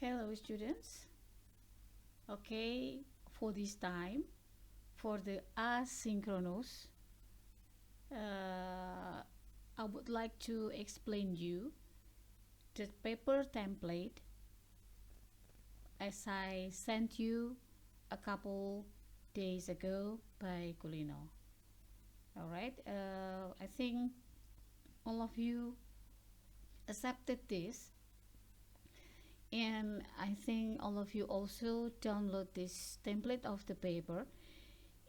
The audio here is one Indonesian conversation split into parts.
Hello students. Okay, for this time, for the asynchronous, I would like to explain you the paper template as I sent you a couple days ago by Culino. Alright, I think all of you accepted this, and I think all of you also download this template of the paper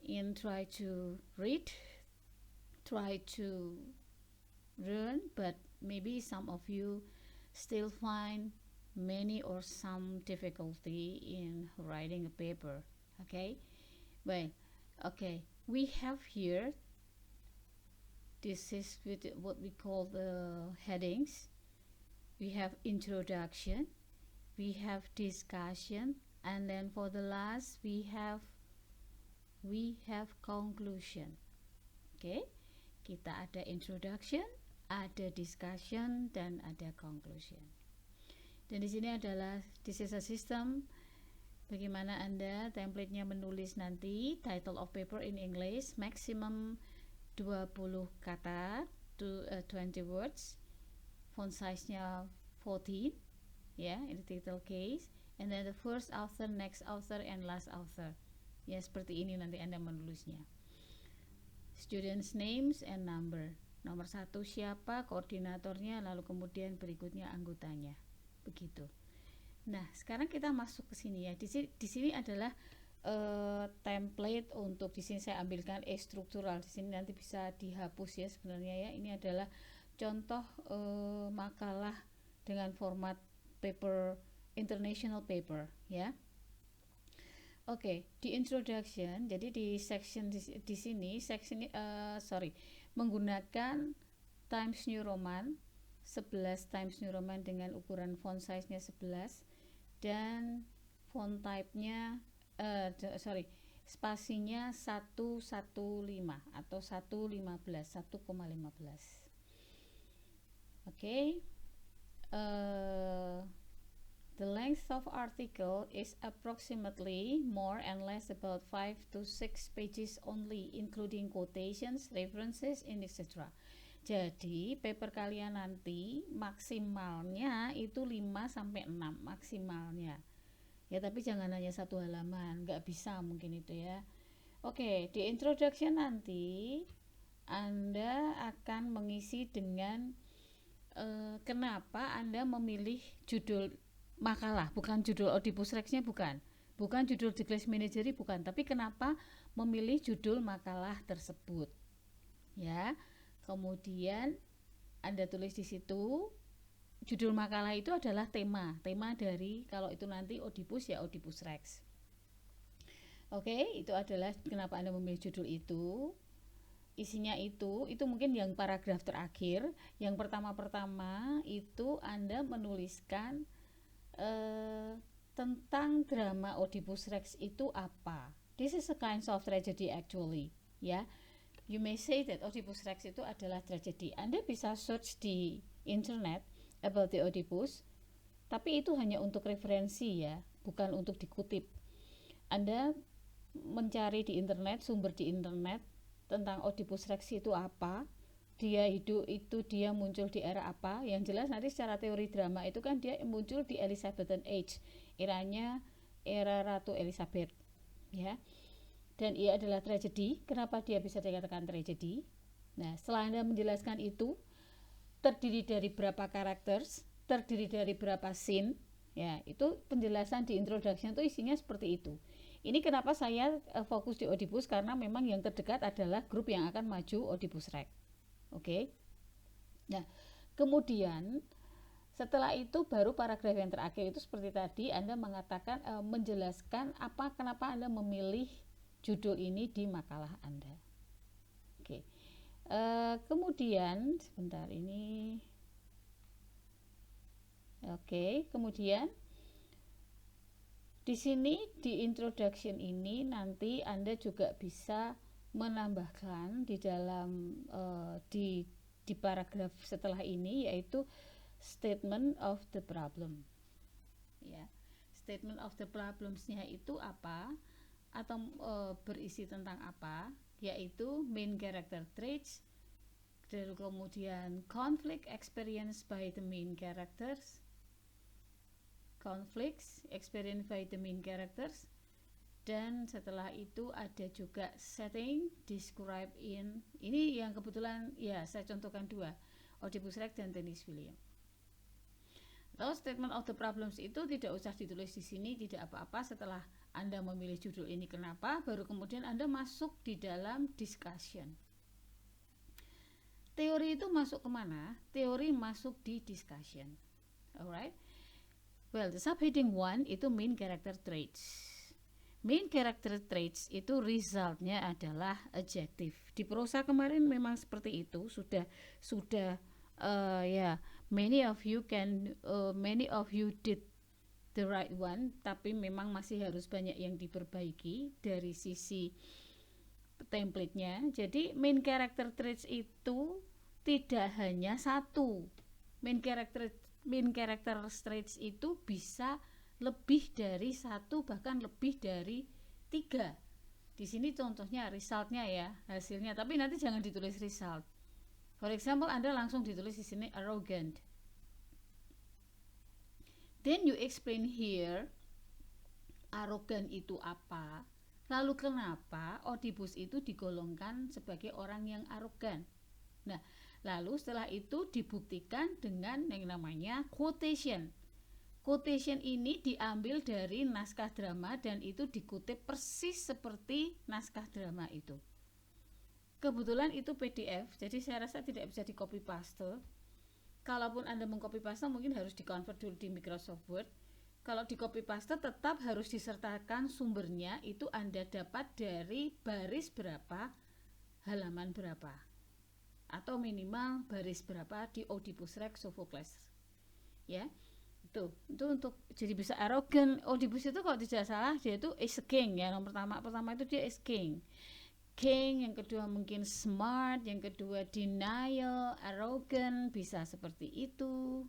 and try to read, try to learn, but maybe some of you still find many or some difficulty in writing a paper. Okay, well, okay, we have here, this is with what we call the headings. We have introduction, we have discussion, and then for the last we have conclusion. Okay, kita ada introduction, ada discussion, dan ada conclusion. Dan di sini adalah this is a system bagaimana Anda template-nya menulis nanti title of paper in English maximum 20 kata to 20 words, font size-nya 14 ya, in the title case, and then the first author, next author, and last author. Ya, seperti ini nanti Anda menulisnya. Students names and number. Nomor 1 siapa, koordinatornya, lalu kemudian berikutnya anggotanya. Begitu. Nah, sekarang kita masuk ke sini ya. Di sini adalah template untuk, di sini saya ambilkan struktural. Di sini nanti bisa dihapus ya sebenarnya ya. Ini adalah contoh makalah dengan format paper, international paper ya. Oke, di introduction, jadi di section di sini section menggunakan Times New Roman 11 Times New Roman dengan ukuran font size-nya 11 dan font type-nya spasinya 115 atau 1,15. Oke. The length of article is approximately more and less about 5 to 6 pages only, including quotations, references, and etc. Jadi paper kalian nanti maksimalnya itu 5 sampai 6 maksimalnya. Ya, tapi jangan hanya satu halaman, nggak bisa mungkin itu ya. Oke, di introduction nanti Anda akan mengisi dengan kenapa Anda memilih judul makalah, bukan judul Oedipus Rex-nya, bukan judul The Class Menagerie, bukan, tapi kenapa memilih judul makalah tersebut ya. Kemudian Anda tulis di situ judul makalah itu adalah tema dari, kalau itu nanti Oedipus ya Oedipus Rex. Oke, itu adalah kenapa Anda memilih judul itu. Isinya itu mungkin yang paragraf terakhir. Yang pertama itu Anda menuliskan tentang drama Oedipus Rex itu apa. This is a kind of tragedy actually ya. You may say that Oedipus Rex itu adalah tragedi. Anda bisa search di internet about the Oedipus, tapi itu hanya untuk referensi ya, bukan untuk dikutip. Anda mencari di internet, sumber di internet tentang Oedipus Rex itu apa, dia muncul di era apa. Yang jelas nanti secara teori drama itu kan dia muncul di Elizabethan Age, era Ratu Elizabeth ya. Dan ia adalah tragedi. Kenapa dia bisa dikatakan tragedi? Nah, setelah Anda menjelaskan itu, terdiri dari berapa karakter, terdiri dari berapa scene ya, itu penjelasan di introduction itu isinya seperti itu. Ini kenapa saya fokus di Oedipus, karena memang yang terdekat adalah grup yang akan maju Oedipus Rex. Oke. Nah, kemudian setelah itu baru paragraf yang terakhir itu seperti tadi Anda mengatakan menjelaskan kenapa Anda memilih judul ini di makalah Anda. Oke. Kemudian sebentar ini. Oke, kemudian di sini di introduction ini nanti Anda juga bisa menambahkan di dalam di paragraf setelah ini, yaitu statement of the problem ya. statement of the problems-nya itu apa atau berisi tentang apa, yaitu main character traits, lalu kemudian conflict experienced by the main characters, conflicts experienced by the main characters, dan setelah itu ada juga setting described in, ini yang kebetulan ya saya contohkan dua, Oedipus Rex dan Tennyson William. Lalu statement of the problems itu tidak usah ditulis di sini, tidak apa-apa. Setelah Anda memilih judul ini kenapa, baru kemudian Anda masuk di dalam discussion. Teori itu masuk kemana? Teori masuk di discussion. Alright. Well, the subheading 1 itu main character traits. Main character traits itu resultnya adalah adjective. Di prosa kemarin memang seperti itu, sudah ya, many of you did the right one, tapi memang masih harus banyak yang diperbaiki dari sisi template-nya. Jadi main character traits itu tidak hanya satu. Main character traits itu bisa lebih dari satu, bahkan lebih dari 3. Di sini contohnya resultnya ya, hasilnya, tapi nanti jangan ditulis result. For example, Anda langsung ditulis di sini arrogant. Then you explain here arrogant itu apa, lalu kenapa Oedipus itu digolongkan sebagai orang yang arogan. Nah, lalu setelah itu dibuktikan dengan yang namanya quotation. Quotation ini diambil dari naskah drama dan itu dikutip persis seperti naskah drama itu. Kebetulan itu PDF, jadi saya rasa tidak bisa di copy paste. Kalaupun Anda mengcopy paste mungkin harus di-convert dulu di Microsoft Word. Kalau di copy paste tetap harus disertakan sumbernya, itu Anda dapat dari baris berapa, halaman berapa, atau minimal baris berapa di Oedipus Rex Sophocles. Ya. Itu untuk jadi bisa arrogant. Oedipus itu kalau tidak salah dia itu is king ya, nomor pertama itu dia is king, yang kedua mungkin smart, yang kedua denial, arrogant, bisa seperti itu.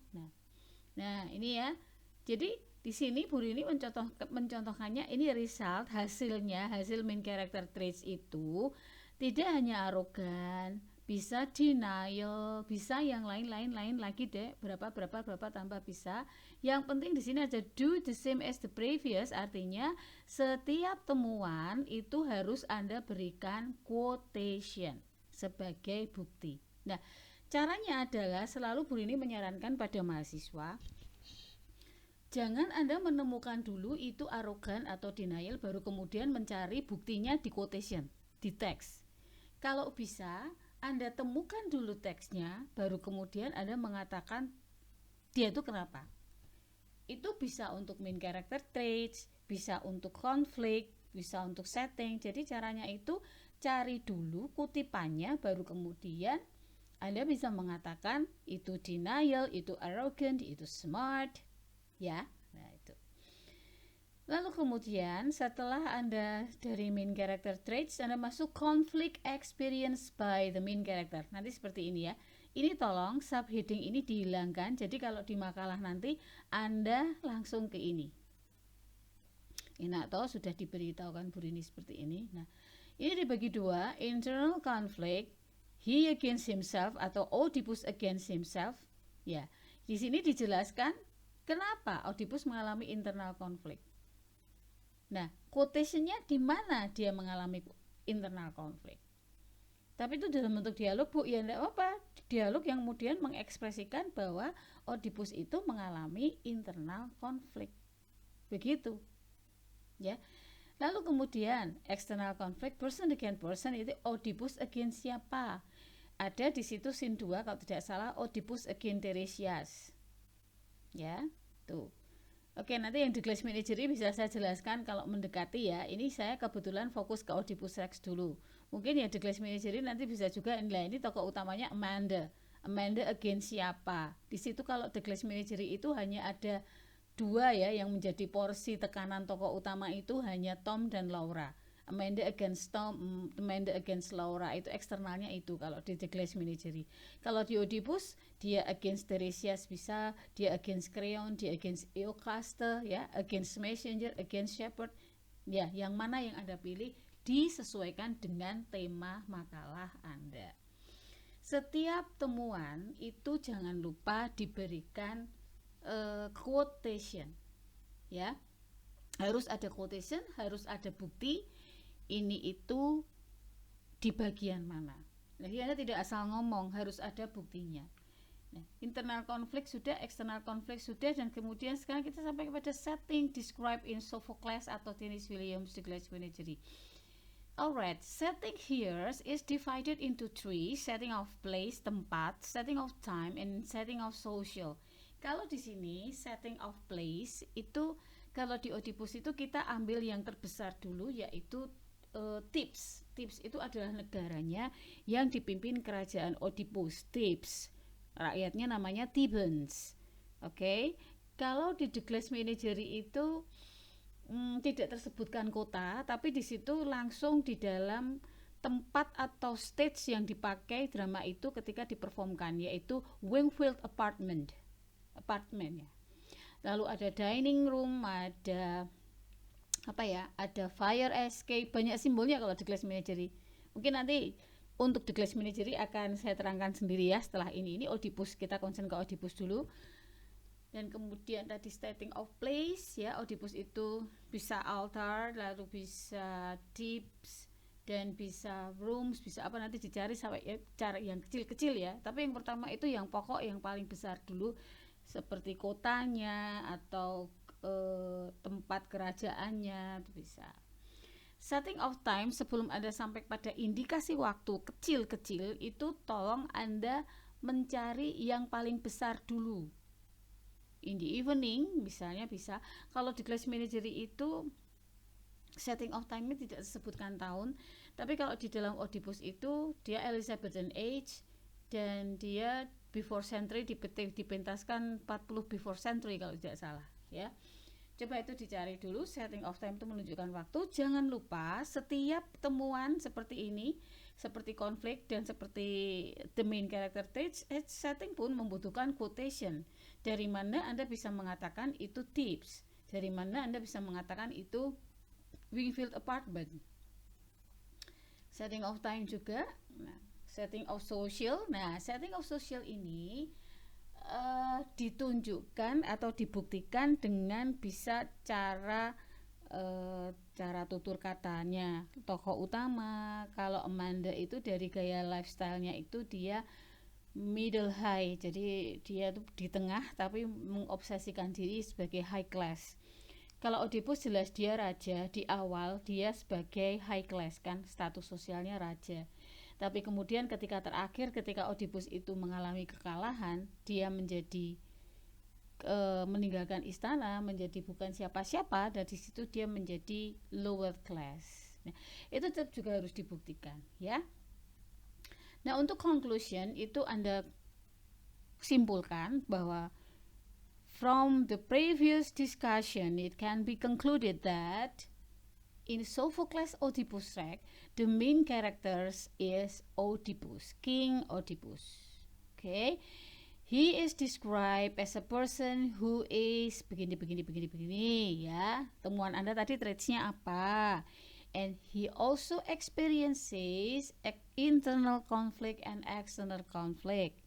Nah ini ya, jadi di sini Bu Rini mencontohkannya, ini result, hasil main character traits itu tidak hanya arrogant, bisa denial, bisa yang lain lagi deh, berapa tambah bisa. Yang penting di sini ada do the same as the previous, artinya setiap temuan itu harus Anda berikan quotation sebagai bukti. Nah, caranya adalah selalu Bu Rini menyarankan pada mahasiswa, jangan Anda menemukan dulu itu arogan atau denial baru kemudian mencari buktinya di quotation, di teks. Kalau bisa Anda temukan dulu teksnya, baru kemudian Anda mengatakan dia itu kenapa. Itu bisa untuk main character traits, bisa untuk konflik, bisa untuk setting. Jadi caranya itu cari dulu kutipannya, baru kemudian Anda bisa mengatakan itu denial, itu arrogant, itu smart, ya. Nah itu. Lalu kemudian setelah Anda dari main character traits, Anda masuk conflict experienced by the main character. Nanti seperti ini ya. Ini tolong subheading ini dihilangkan. Jadi kalau di makalah nanti Anda langsung ke ini. Ini atau sudah diberitahukan Bu Rini seperti ini. Nah, ini dibagi dua, internal conflict, he against himself atau Oedipus against himself. Ya, di sini dijelaskan kenapa Oedipus mengalami internal conflict. Nah, quotation-nya di mana dia mengalami internal conflict. Tapi itu dalam bentuk dialog, Bu, ya enggak apa-apa. Dialog yang kemudian mengekspresikan bahwa Oedipus itu mengalami internal conflict. Begitu. Ya. Lalu kemudian external conflict, person against person, itu Oedipus against siapa? Ada di situ scene 2 kalau tidak salah, Oedipus against Tiresias. Ya, tuh. Oke, nanti yang di class manager bisa saya jelaskan kalau mendekati ya. Ini saya kebetulan fokus ke Oedipus Rex dulu. Mungkin ya di class manager nanti bisa juga ini tokoh utamanya Amanda against siapa. Di situ kalau di class manager itu hanya ada 2 ya yang menjadi porsi tekanan tokoh utama itu hanya Tom dan Laura. Amanda against Tom, Amanda against Laura, itu eksternalnya itu kalau di The Glass Menagerie. Kalau di Oedipus dia against Tiresias bisa, dia against Creon, dia against Iocaste, ya, against Messenger, against Shepherd. Ya, yang mana yang Anda pilih disesuaikan dengan tema makalah Anda. Setiap temuan itu jangan lupa diberikan quotation, ya. Harus ada quotation, harus ada bukti ini itu di bagian mana. Nah, Anda tidak asal ngomong, harus ada buktinya. Nah, internal konflik sudah, eksternal konflik sudah, dan kemudian sekarang kita sampai kepada setting described in Sophocles atau Tennessee Williams The Glass Menagerie. Alright, setting here is divided into three: setting of place, tempat, setting of time, and setting of social. Kalau di sini setting of place itu, kalau di Oedipus itu kita ambil yang terbesar dulu, yaitu Thebes. Thebes itu adalah negaranya yang dipimpin kerajaan Oedipus, Thebes. Rakyatnya namanya Thebans. Oke. Kalau di The Glass Menagerie itu tidak tersebutkan kota, tapi di situ langsung di dalam tempat atau stage yang dipakai drama itu ketika diperformkan, yaitu Wingfield Apartment ya. Lalu ada dining room, ada ada fire escape, banyak simbolnya kalau The Glass Menagerie. Mungkin nanti untuk The Glass Menagerie akan saya terangkan sendiri ya setelah ini. Ini Oedipus, kita concern ke Oedipus dulu. Dan kemudian tadi setting of place, ya, Oedipus itu bisa altar, lalu bisa tips, dan bisa rooms, bisa apa nanti dicari sampai ya, cara yang kecil-kecil ya. Tapi yang pertama itu yang pokok, yang paling besar dulu, seperti kotanya atau tempat kerajaannya itu bisa. Setting of time, sebelum Anda sampai pada indikasi waktu kecil-kecil itu, tolong Anda mencari yang paling besar dulu. In the evening misalnya bisa. Kalau di Glass Menagerie itu setting of time-nya tidak disebutkan tahun, tapi kalau di dalam Oedipus itu dia Elizabethan age, dan dia before century, dipentaskan 40 before century kalau tidak salah ya. Coba itu dicari dulu. Setting of time itu menunjukkan waktu. Jangan lupa setiap temuan seperti ini, seperti konflik dan seperti the main character traits, setting pun membutuhkan quotation. Dari mana Anda bisa mengatakan itu tips, dari mana Anda bisa mengatakan itu Wingfield Apartment. Setting of time juga. Nah, setting of social. Nah, setting of social ini ditunjukkan atau dibuktikan dengan bisa cara tutur katanya tokoh utama. Kalau Amanda itu dari gaya lifestyle-nya itu dia middle high, jadi dia tuh di tengah tapi mengobsesikan diri sebagai high class. Kalau Oedipus jelas dia raja, di awal dia sebagai high class kan, status sosialnya raja. Tapi kemudian ketika terakhir, ketika Oedipus itu mengalami kekalahan, dia menjadi meninggalkan istana, menjadi bukan siapa-siapa, dan di situ dia menjadi lower class. Nah, itu tetap juga harus dibuktikan, ya. Nah, untuk conclusion itu Anda simpulkan bahwa from the previous discussion it can be concluded that in Sophocles' Oedipus Rex, the main characters is Oedipus, King Oedipus. Okay, he is described as a person who is begini ya. Temuan Anda tadi traitsnya apa? And he also experiences internal conflict and external conflict.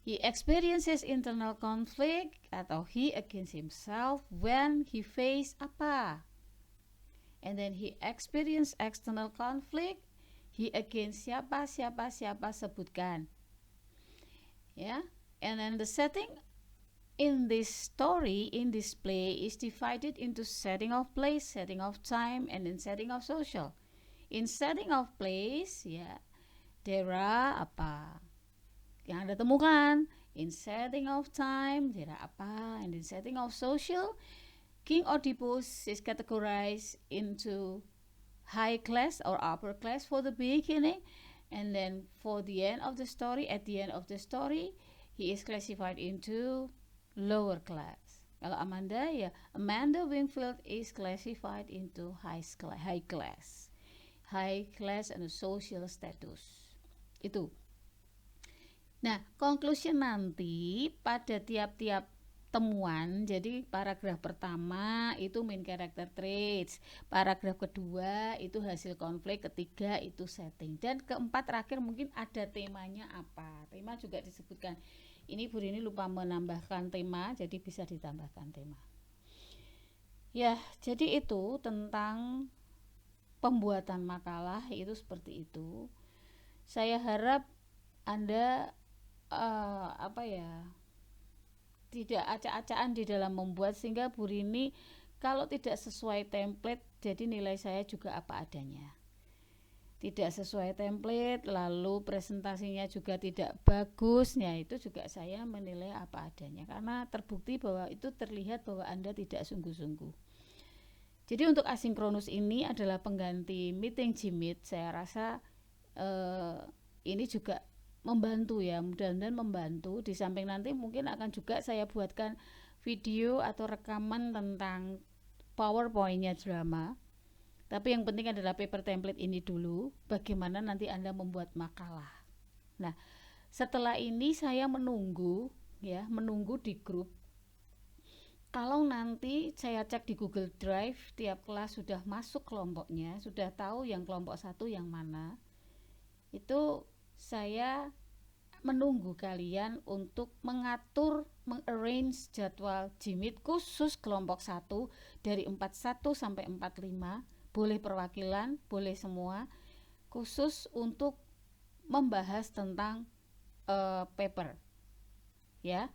He experiences internal conflict atau he against himself when he face apa? And then he experience external conflict, he against siapa sebutkan. Yeah, and then the setting in this story, in this play, is divided into setting of place, setting of time, and then setting of social. In setting of place, ya, daerah apa yang Anda temukan. In setting of time, daerah apa, and in setting of social, King Oedipus is categorized into high class or upper class for the beginning, and then for the end of the story, at the end of the story, he is classified into lower class. Kalau Amanda ya, Amanda Wingfield is classified into high class and social status. Itu. Nah, conclusion nanti pada tiap-tiap temuan, jadi paragraf pertama itu main character traits, paragraf kedua itu hasil konflik, ketiga itu setting, dan keempat terakhir mungkin ada temanya apa. Tema juga disebutkan. Ini Bu Rini lupa menambahkan tema, jadi bisa ditambahkan tema. Ya, jadi itu tentang pembuatan makalah itu seperti itu. Saya harap Anda tidak acak-acakan di dalam membuat, sehingga Bu Rini kalau tidak sesuai template, jadi nilai saya juga apa adanya. Tidak sesuai template, lalu presentasinya juga tidak bagus, ya itu juga saya menilai apa adanya, karena terbukti bahwa itu terlihat bahwa Anda tidak sungguh-sungguh. Jadi untuk asinkronus ini adalah pengganti meeting Jimit. Saya rasa ini juga membantu ya, mudah-mudahan membantu. Di samping nanti mungkin akan juga saya buatkan video atau rekaman tentang PowerPoint-nya drama. Tapi yang penting adalah paper template ini dulu, bagaimana nanti Anda membuat makalah. Nah, setelah ini saya menunggu di grup. Kalau nanti saya cek di Google Drive, tiap kelas sudah masuk kelompoknya, sudah tahu yang kelompok 1 yang mana, itu saya menunggu kalian untuk mengarrange jadwal Jimit khusus kelompok 1 dari 41 sampai 45, boleh perwakilan, boleh semua, khusus untuk membahas tentang paper. Ya.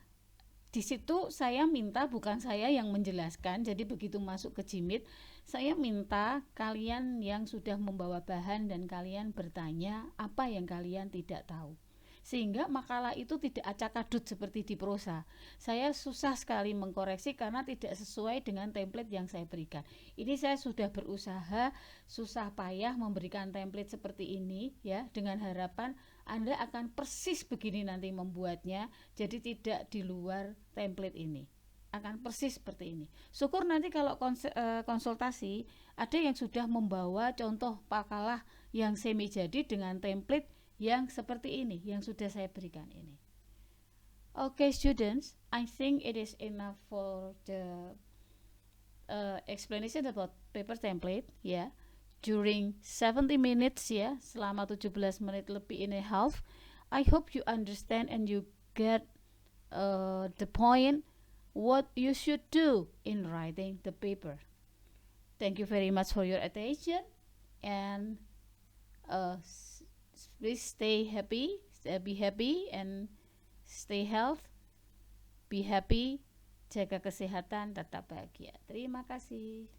Di situ saya minta, bukan saya yang menjelaskan, jadi begitu masuk ke Jimit, saya minta kalian yang sudah membawa bahan dan kalian bertanya apa yang kalian tidak tahu, sehingga makalah itu tidak acak-adut seperti di prosa. Saya susah sekali mengkoreksi karena tidak sesuai dengan template yang saya berikan. Ini saya sudah berusaha susah payah memberikan template seperti ini ya, dengan harapan Anda akan persis begini nanti membuatnya, jadi tidak di luar template ini, akan persis seperti ini. Syukur nanti kalau konsultasi ada yang sudah membawa contoh makalah yang semi jadi dengan template yang seperti ini, yang sudah saya berikan ini. Okay, students, I think it is enough for the explanation about paper template ya. During 70 minutes ya, selama 17 menit lebih in a half. I hope you understand and you get the point what you should do in writing the paper. Thank you very much for your attention, and please stay happy, be happy and stay healthy, be happy, jaga kesehatan, tetap bahagia. Terima kasih.